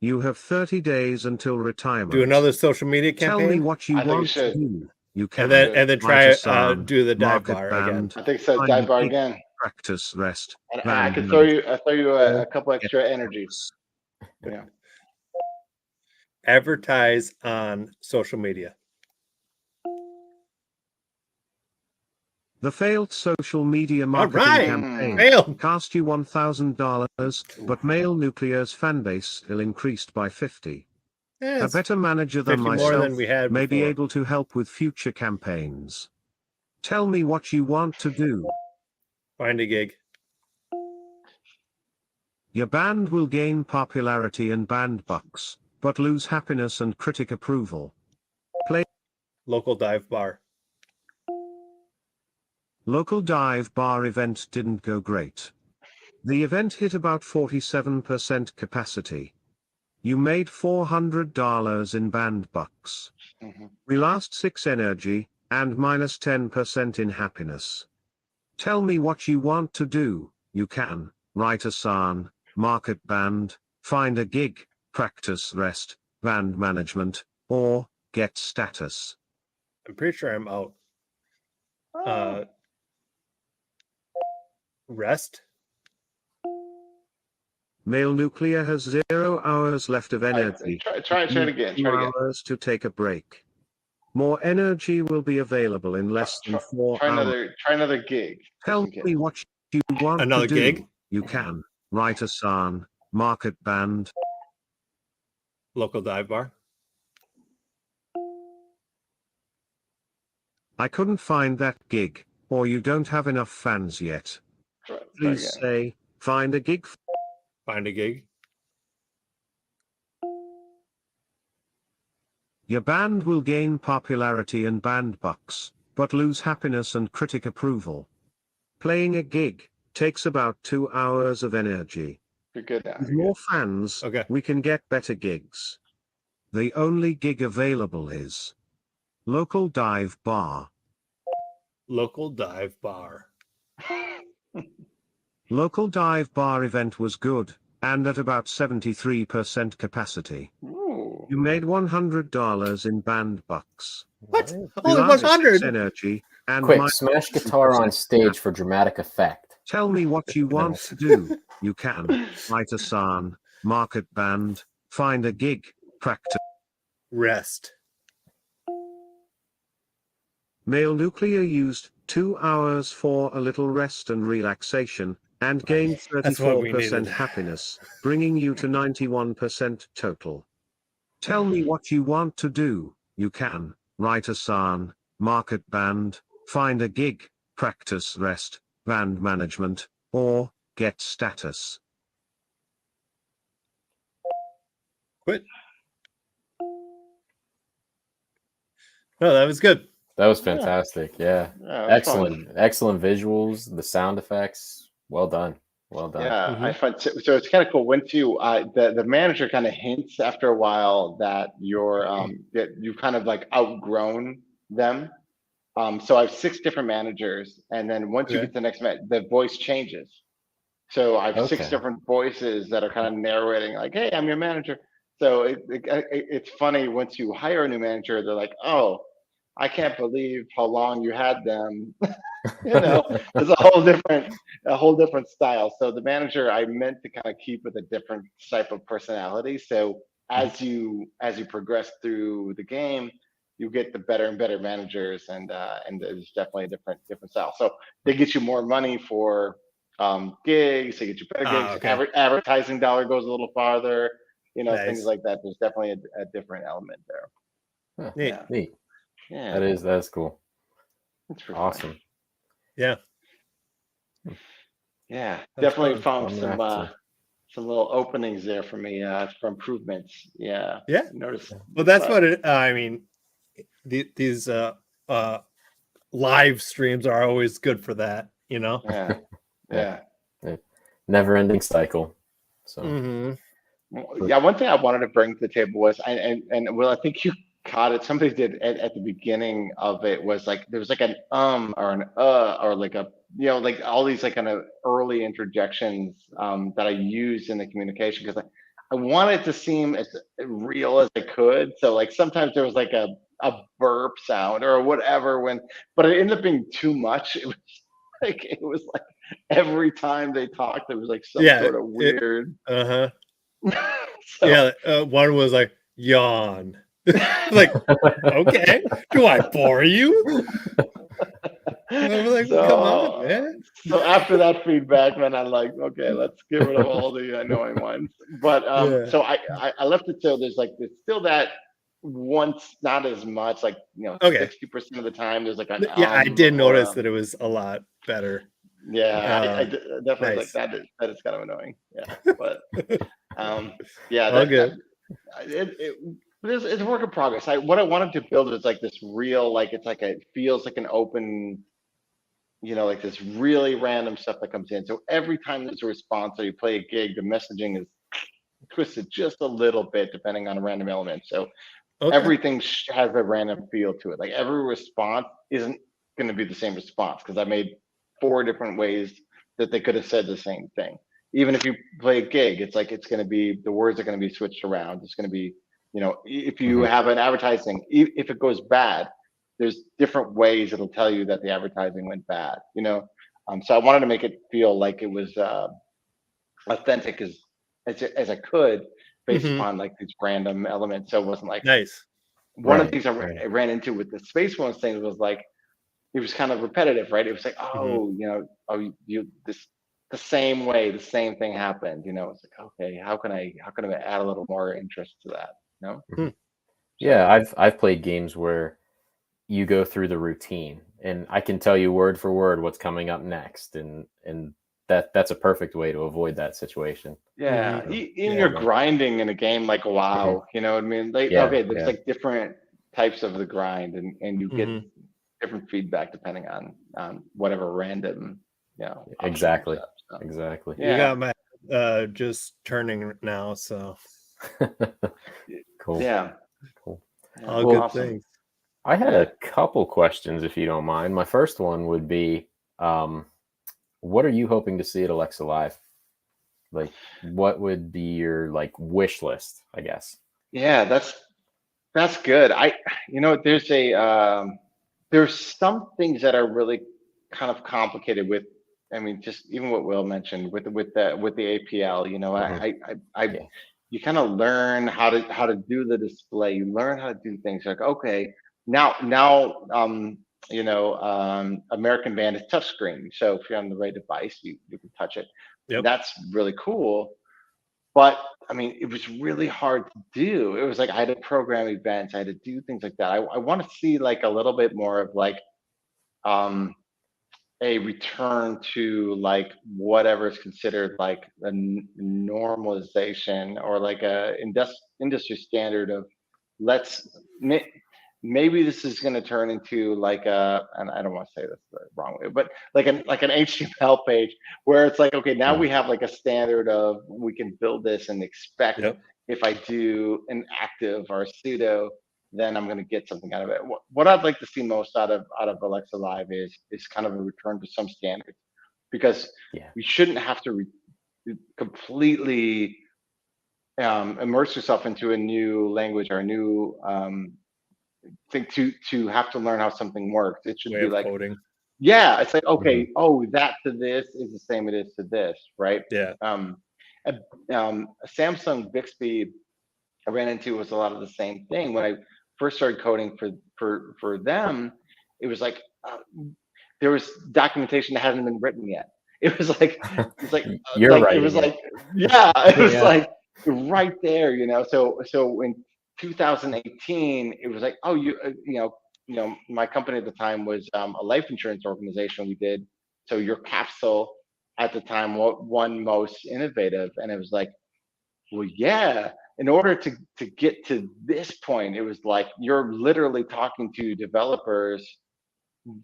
You have 30 days until retirement. Do another social media campaign. Tell me what you want to do. You can and then try do the dive bar again. I think so. Dive bar again. Practice rest. And I can throw you a couple extra energies. Yeah. Advertise on social media. The failed social media marketing campaign cost you $1,000, but male nuclear's fan base still increased by 50. A better manager than myself may be able to help with future campaigns. Tell me what you want to do. Find a gig. Your band will gain popularity and band bucks, but lose happiness and critic approval. Play. Local dive bar. Local dive bar event didn't go great. The event hit about 47% capacity. You made $400 in band bucks. We lost 6 energy, and minus 10% in happiness. Tell me what you want to do. You can write a song, market band, find a gig, practice rest, band management, or get status. I'm pretty sure I'm out. Rest. Male nuclear has 0 hours left of energy. Try it again. 2 hours to take a break. More energy will be available in less than 4 hours. Try another gig. Tell me what you want Another to do. gig? You can. Write a song, market band. Local dive bar. I couldn't find that gig, or you don't have enough fans yet. Please say, find a gig. Find a gig. Your band will gain popularity and band bucks, but lose happiness and critic approval. Playing a gig takes about 2 hours of energy. You're good now. With more fans, we can get better gigs. The only gig available is local dive bar. Local dive bar. Local dive bar event was good, and at about 73% capacity. Ooh. You made $100 in band bucks. What? Only 100? Energy and quick, smash guitar on stage for dramatic effect. Tell me what you want to do. You can. Write a song, market band, find a gig, practice. Rest. Male nuclear used 2 hours for a little rest and relaxation, and gained 34% happiness, bringing you to 91% total. Tell me what you want to do. You can. Write a song, market band, find a gig, practice rest, band management, or get status. Quit. No, that was good. That was fantastic. Yeah. Excellent. Fun. Excellent visuals, the sound effects. Well done. Well done. Yeah, I find so it's kind of cool. Once you the manager kind of hints after a while that you're that you've kind of like outgrown them. So I have 6 different managers, and then once you get to the next the voice changes. So I have 6 different voices that are kind of narrating, like, "Hey, I'm your manager." So it's funny once you hire a new manager, they're like, "Oh, I can't believe how long you had them." You know, it's a whole different style. So the manager I meant to kind of keep with a different type of personality. So as you progress through the game, you get the better and better managers, and there's definitely a different style. So they get you more money for gigs, they get you better gigs. Advertising dollar goes a little farther. You know, things like that. There's definitely a different element there. Huh, neat. Yeah, that's cool. That's awesome. Fun. Yeah. Yeah, that's definitely found some little openings there for me for improvements. Yeah. Yeah. Notice. Well, that's what it. I mean, these live streams are always good for that. You know. Yeah. Never-ending cycle. So. Yeah, one thing I wanted to bring to the table was, and well, I think you caught it. Somebody did at the beginning of it was like there was like an or an or like a like all these like kind of early interjections that I used in the communication because I wanted to seem as real as I could. So like sometimes there was like a burp sound or whatever but it ended up being too much. It was like every time they talked, there was like some sort of weird. One was like yawn. Like, okay, do I bore you? I was like, come on, man. So after that feedback, then I'm like, okay, let's get rid of all the annoying ones. But so I left it so there's still that once, not as much, 60% of the time there's like an I did notice that it was a lot better. Yeah, I definitely like that is kind of annoying. Yeah, but it's a work in progress. What I wanted to build is like this real, it feels like an open, like this really random stuff that comes in. So every time there's a response or you play a gig, the messaging is twisted just a little bit depending on a random element. So everything has a random feel to it. Like every response isn't going to be the same response because I made 4 different ways that they could have said the same thing. Even if you play a gig, it's like it's going to be the words are going to be switched around. It's going to be if you have an advertising, if it goes bad, there's different ways it'll tell you that the advertising went bad. So I wanted to make it feel like it was authentic as I could, based upon like these random elements. So it wasn't like nice. One of the things I ran into with the Space Ones thing was like, it was kind of repetitive, right? It was like, the same way, the same thing happened. It's like, okay, how can I add a little more interest to that? Yeah, I've played games where you go through the routine, and I can tell you word for word what's coming up next, and that's a perfect way to avoid that situation. Yeah, even you're grinding in a game like WoW, you know what I mean? Like, there's like different types of the grind, and you get different feedback depending on whatever random, exactly. Yeah. You got my just turning now, so cool. Yeah, cool. All good things. I had a couple questions, if you don't mind. My first one would be, what are you hoping to see at Alexa Live? Like, what would be your wish list, I guess? Yeah, that's good. There's some things that are really kind of complicated with, just even what Will mentioned with the APL. You kind of learn how to do the display. You learn how to do things like, okay, now American Band is touchscreen. So if you're on the right device, you can touch it. Yep. That's really cool. But it was really hard to do. It was like I had to program events, I had to do things like that. I want to see like a little bit more of like a return to like whatever is considered like a normalization, or like a industry standard of maybe this is going to turn into like and I don't want to say this the wrong way, but like an HTML page where it's like, okay, now we have like a standard of we can build this and expect if I do an active or a pseudo, then I'm going to get something out of it. What I'd like to see most out of Alexa Live is kind of a return to some standards, because we shouldn't have to completely immerse yourself into a new language or a new thing to have to learn how something works. It should be like coding. Yeah, it's like, okay, that to this is the same it is to this, right? Yeah. Samsung Bixby I ran into was a lot of the same thing. When I first started coding for them, it was like there was documentation that hadn't been written yet. It was like you're right. It was like it was like right there, So in 2018, it was like, my company at the time was a life insurance organization. We did so your capsule at the time won most innovative, and it was like, well, yeah. In order to get to this point, it was like you're literally talking to developers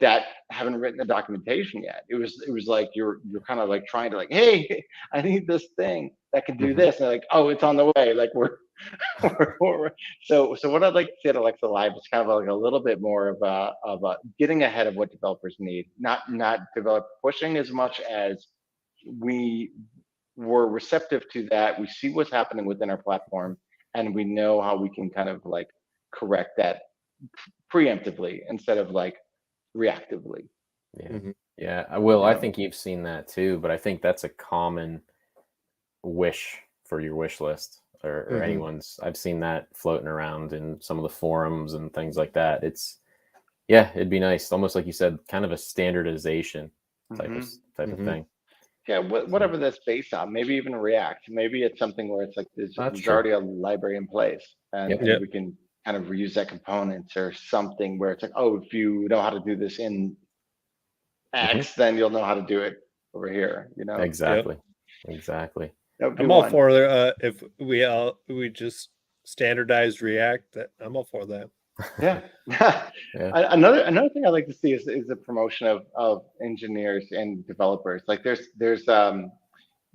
that haven't written the documentation yet. It was like you're kind of like trying to like, hey, I need this thing that can do this, and they're like, oh, it's on the way. Like we're so what I'd like to see at Alexa Live is kind of like a little bit more of a getting ahead of what developers need, not developer pushing as much as we were receptive to that. We see what's happening within our platform, and we know how we can kind of like correct that preemptively instead of like reactively. Yeah. Will, I think you've seen that too, but I think that's a common wish for your wish list or anyone's. I've seen that floating around in some of the forums and things like that. It'd be nice, almost like you said, kind of a standardization type of thing. Yeah, whatever that's based on, maybe even React. Maybe it's something where it's like there's already a library in place, and we can kind of reuse that components or something where it's like, oh, if you know how to do this in X, then you'll know how to do it over here. Exactly. I'm all for if we just standardized React. I'm all for that. Yeah. Another thing I'd like to see is the promotion of engineers and developers. Like there's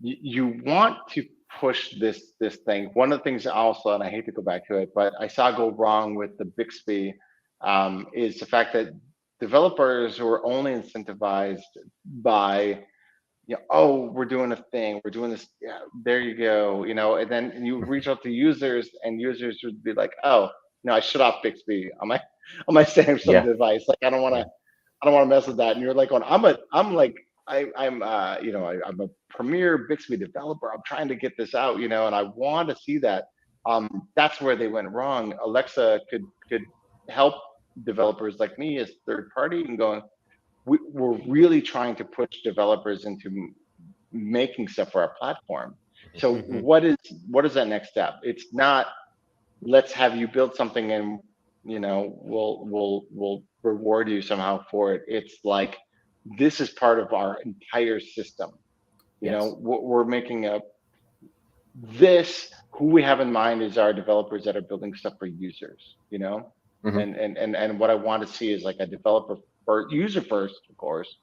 you want to push this thing. One of the things also, and I hate to go back to it, but I saw go wrong with the Bixby is the fact that developers were only incentivized by oh, we're doing a thing, we're doing this. Yeah, there you go. And then you reach out to users, and users would be like, oh, no, I shut off Bixby on my Samsung device. Like, I don't want to mess with that. And you're like, I'm a premier Bixby developer. I'm trying to get this out, and I want to see that. That's where they went wrong. Alexa could help developers like me as third party and going, we're really trying to push developers into making stuff for our platform. So what is that next step? It's not, let's have you build something and we'll reward you somehow for it. It's like, this is part of our entire system. We're making who we have in mind is our developers that are building stuff for users, and what I want to see is like a developer first, user first, of course,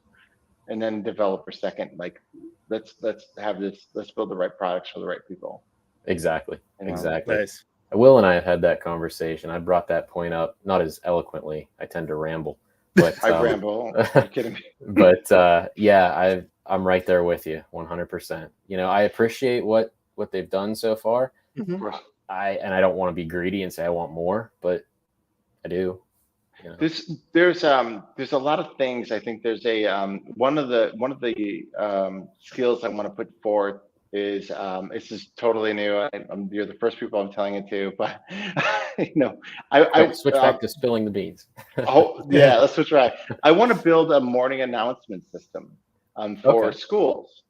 and then developer second. Like, let's build the right products for the right people. Exactly. Nice. Will and I have had that conversation. I brought that point up, not as eloquently. I tend to ramble, but I ramble. Are you kidding me? But I'm right there with you, 100%. I appreciate what they've done so far. I don't want to be greedy and say I want more, but I do. There's a lot of things. I think there's a one of the skills I want to put forth is this is totally new. You're the first people I'm telling it to, but I switch back to spilling the beans. Oh yeah, let's switch back. I want to build a morning announcement system for schools.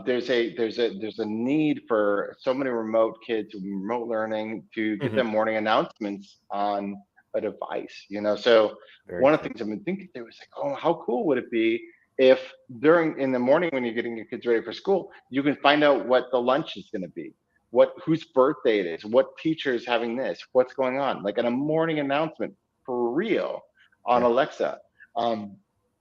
There's a need for so many remote kids, remote learning, to get them morning announcements on a device. So one of the things I've been thinking through is like, oh, how cool would it be if in the morning when you're getting your kids ready for school, you can find out what the lunch is going to be, whose birthday it is, what teacher is having this, what's going on, like in a morning announcement for real on Alexa.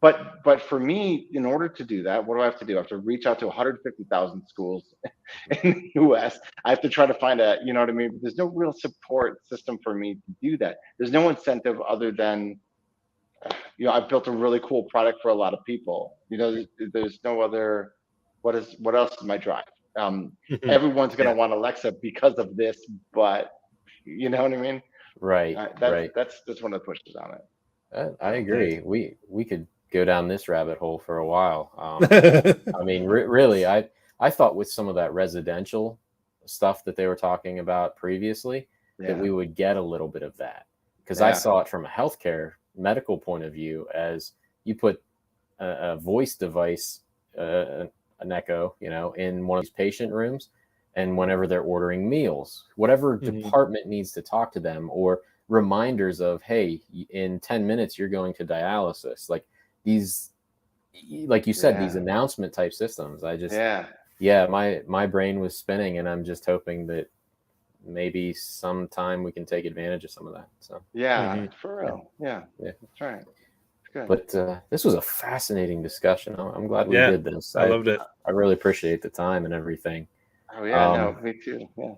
But for me, in order to do that, what do I have to do? I have to reach out to 150,000 schools in the US. I have to try to find there's no real support system for me to do that. There's no incentive other than, I've built a really cool product for a lot of people. There's no other, what else is my drive? Everyone's going to want Alexa because of this, but you know what I mean? Right. That's one of the pushes on it. I agree. We could go down this rabbit hole for a while. I mean, really, I thought with some of that residential stuff that they were talking about previously, that we would get a little bit of that, because I saw it from a healthcare medical point of view, as you put a voice device, an Echo, in one of these patient rooms, and whenever they're ordering meals, whatever department needs to talk to them, or reminders of, hey, in 10 minutes you're going to dialysis, like these, like you said, these announcement type systems. I just my brain was spinning, and I'm just hoping that maybe sometime we can take advantage of some of that. So for real. That's right. It's good. But this was a fascinating discussion. I'm glad we did this. I loved it. I really appreciate the time and everything. Oh yeah, no, me too. Yeah.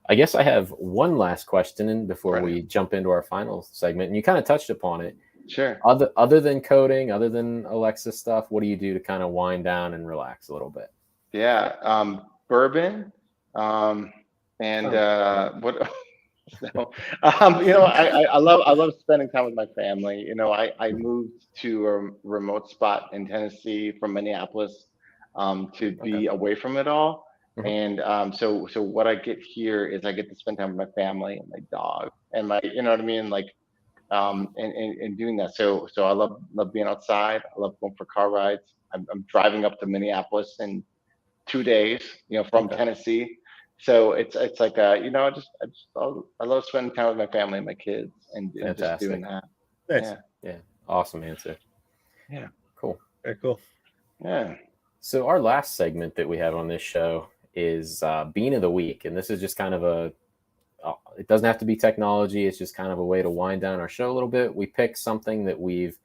I guess I have one last question before we jump into our final segment, and you kind of touched upon it. Sure. Other than coding, other than Alexa stuff, what do you do to kind of wind down and relax a little bit? Yeah, bourbon, and what? So, I love spending time with my family. I moved to a remote spot in Tennessee from Minneapolis to be away from it all. And so what I get here is I get to spend time with my family and my dog and my, what I mean? Like, and doing that. So I love being outside. I love going for car rides. I'm driving up to Minneapolis in 2 days, from Tennessee. So it's like, I love spending time with my family and my kids and just doing that. Nice. Yeah. Awesome answer. Yeah. Cool. Very cool. Yeah. So our last segment that we have on this show is Bean of the Week. And this is just kind of it doesn't have to be technology. It's just kind of a way to wind down our show a little bit. We pick something that we've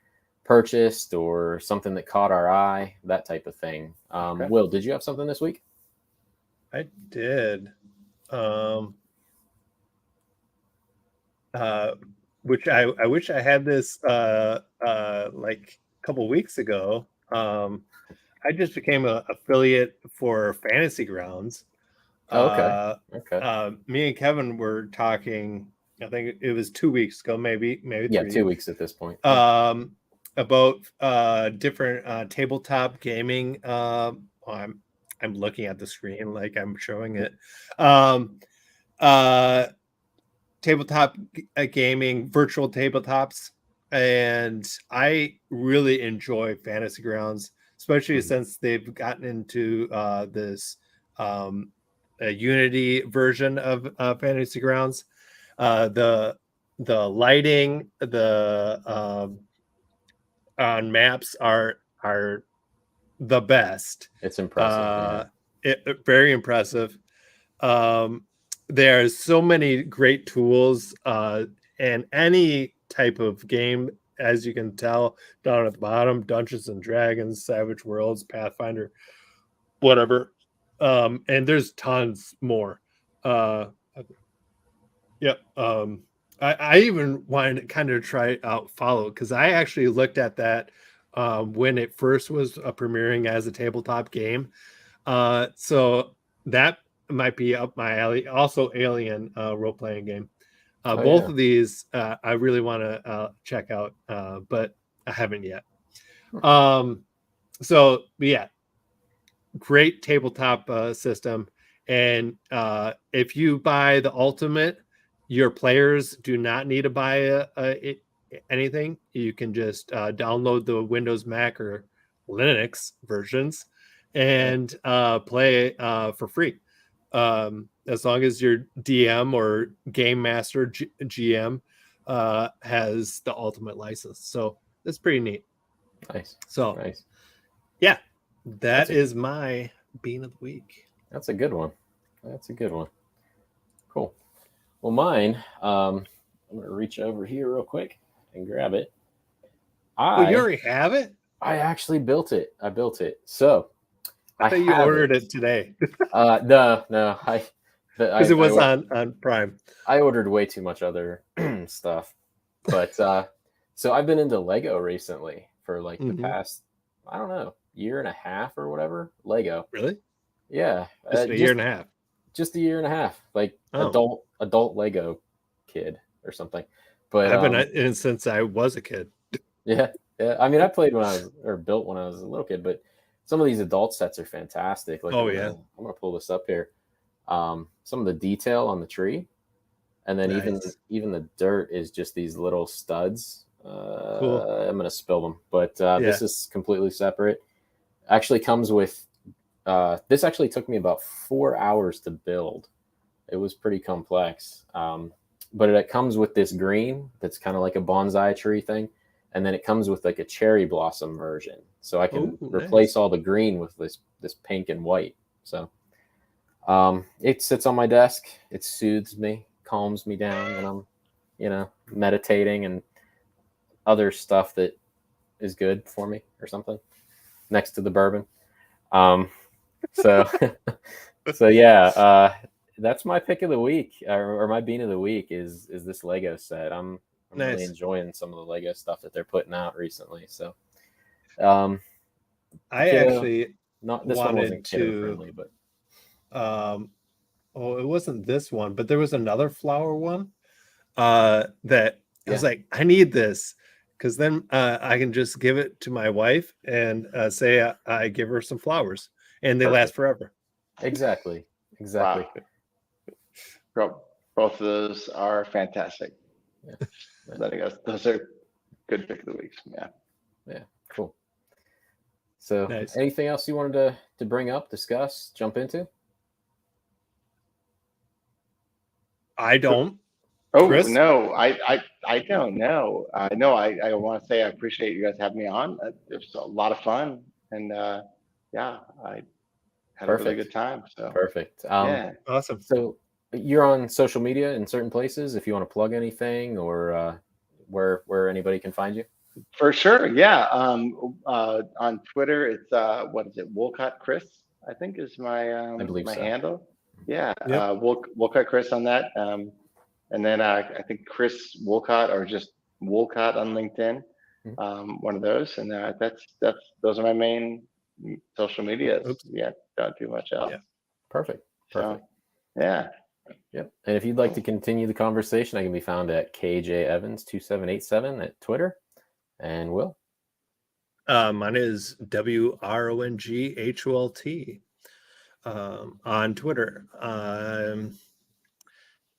purchased or something that caught our eye, that type of thing. Will, did you have something this week? I did. Which I wish I had this like a couple weeks ago. I just became an affiliate for Fantasy Grounds. Oh, okay. Okay. Me and Kevin were talking. I think it was 2 weeks ago, maybe Yeah, 3. 2 weeks at this point. Yeah. About different tabletop gaming. I'm looking at the screen like I'm showing it. Tabletop gaming, virtual tabletops, and I really enjoy Fantasy Grounds, especially since they've gotten into this a Unity version of Fantasy Grounds. The lighting, the on maps are the best. It's impressive. Very impressive. There's so many great tools, and any type of game, as you can tell down at the bottom, Dungeons and Dragons, Savage Worlds, Pathfinder, whatever. And there's tons more. Yep. I even wanted to kind of try out Follow, because I actually looked at that when it first was premiering as a tabletop game. So that might be up my alley. Also, Alien role-playing game. Both of these I really want to check out, but I haven't yet. So yeah, great tabletop system. And if you buy the Ultimate, your players do not need to buy anything. You can just download the Windows, Mac, or Linux versions and play for free. As long as your DM or Game Master GM has the Ultimate license. So that's pretty neat. Nice. So nice. Yeah, that is my Bean of the Week. That's a good one. That's a good one. Cool. Well, mine, I'm going to reach over here real quick and grab it. Well, you already have it? I actually built it. I built it. So I thought you ordered it today. No. Because it was on Prime. I ordered way too much other stuff. But so I've been into Lego recently for like the past, I don't know, year and a half or whatever. Lego. Really? Yeah. Just a year and a half. Just a year and a half. Like adult Lego kid or something. But I've been in since I was a kid. Yeah. I mean, I played built when I was a little kid, but some of these adult sets are fantastic. Like, I'm gonna pull this up here. Some of the detail on the tree, and then even the dirt is just these little studs. Cool. I'm gonna spill them, but this is completely separate. Actually, comes with. This actually took me about 4 hours to build. It was pretty complex, but it comes with this green that's kind of like a bonsai tree thing. And then it comes with like a cherry blossom version. So I can replace all the green with this pink and white. So it sits on my desk. It soothes me, calms me down when I'm, meditating and other stuff that is good for me or something next to the bourbon. So yeah, that's my pick of the week or my bean of the week is this Lego set. I'm really enjoying some of the Lego stuff that they're putting out recently. So, I actually this one wasn't kiddo friendly, but it wasn't this one, but there was another flower one that I was like, I need this, because then I can just give it to my wife and say I give her some flowers, and they last forever. Exactly. Wow. Both of those are fantastic. Yeah. Those are good pick of the weeks. Yeah, cool. So anything else you wanted to bring up, discuss, jump into? I don't. Oh, Chris? No, I don't know. No, I want to say I appreciate you guys having me on. It was a lot of fun, and I had a really good time. So perfect. Awesome. So you're on social media in certain places if you want to plug anything, or where anybody can find you? For sure, yeah. On Twitter, it's what is it? Woolcott Chris, I think, is my my handle. Yeah, yep. Woolcott Chris on that. And then I think Chris Woolcott, or just Woolcott on LinkedIn. One of those, and those are my main social media. Oops. Yeah, don't do much else. Yeah. Perfect. So, yeah. Yep. And if you'd like to continue the conversation, I can be found at KJ Evans 2787 at Twitter. And Will. Mine is WRONGHOLT on Twitter.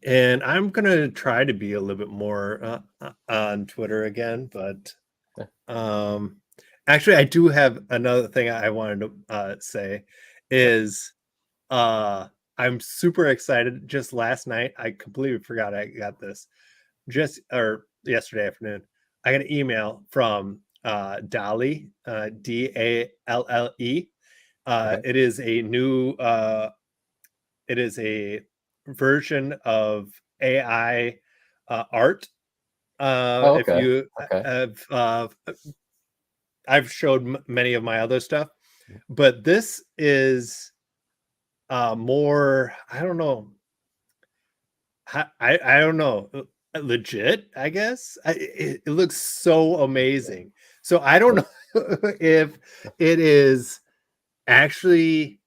And I'm gonna try to be a little bit more on Twitter again, but actually, I do have another thing I wanted to say is I'm super excited. Just last night, I completely forgot I got this. Or yesterday afternoon, I got an email from Dali, DALLE. It is a new it is a version of AI art. If you have I've showed many of my other stuff, but this is more, I don't know, I don't know, legit, I guess. It looks so amazing. So I don't know if it is actually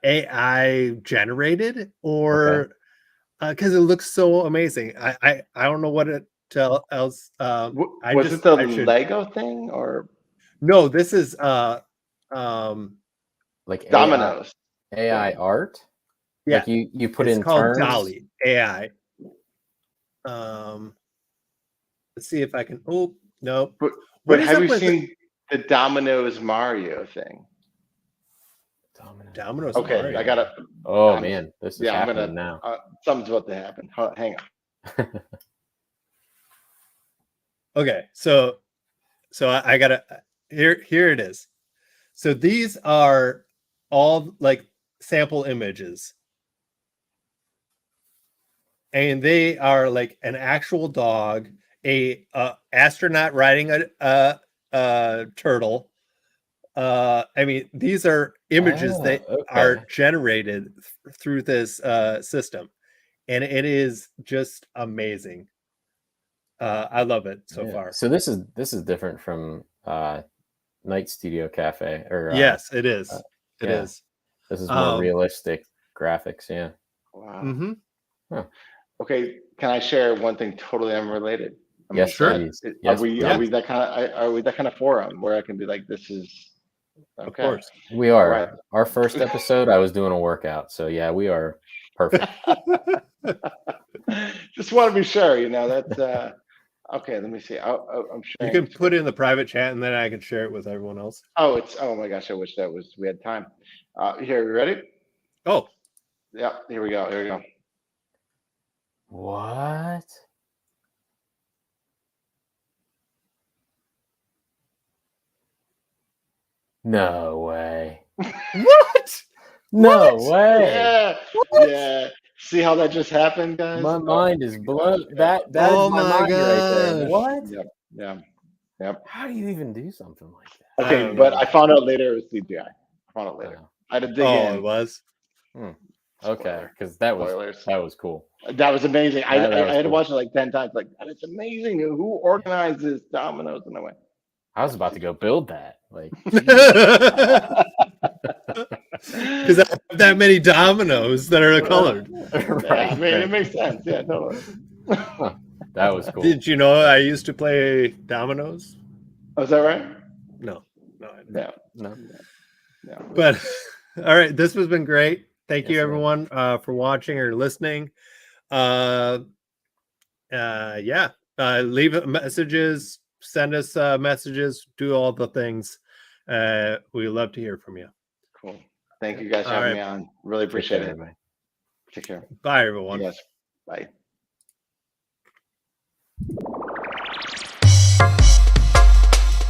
AI generated or because it looks so amazing. I don't know what it else. Was it the Lego thing or no? This is like Dominoes AI art. Yeah, like you put it's in called terms. Dolly AI. Let's see if I can. Oh no! But have you seen the Dominoes Mario thing? Dominoes okay, Mario. I gotta. Oh man, this is happening now. Something's about to happen. Hang on. Okay, so I gotta here it is. So these are all like sample images, and they are like an actual dog, a astronaut riding a turtle. I mean, these are images that are generated through this system, and it is just amazing. I love it so far. So this is different from Night Studio Cafe, or yes, it is. It is. This is more realistic graphics. Yeah. Wow. Mm-hmm. Huh. Okay, can I share one thing totally unrelated? Yes, sure. Are we that kind of forum where I can be like, this is okay? Of course, we are. Right. Our first episode, I was doing a workout, so yeah, we are perfect. Just want to be sure, you know. That's okay. Let me see. I'm sure you can put it in the private chat, and then I can share it with everyone else. Oh, oh my gosh! I wish we had time. Here, you ready? Oh, yeah. Here we go. Here we go. What? No way. What? No way. Yeah. What? Yeah. See how that just happened, guys? My mind is blown. That oh is my mind gosh. right there. What? Yep. How do you even do something like that? Okay, but I found out later it was CGI. I found out later. I had to dig in. Oh, it was. Okay, because that was cool. That was amazing. I had to watch it like 10 times. Like, that is amazing. Who organized this Dominoes in a way? I was about to go build that. Like, because I have that many dominoes that are colored. Right, I mean, it makes sense. Yeah, totally. That was cool. Did you know I used to play dominoes? Oh, is that right? No. But all right, this has been great. Thank you, everyone, for watching or listening. Leave messages, send us messages, do all the things. We love to hear from you. Cool. Thank you guys for having me on. Really appreciate it. Everybody. Take care. Bye, everyone. Yes. Bye.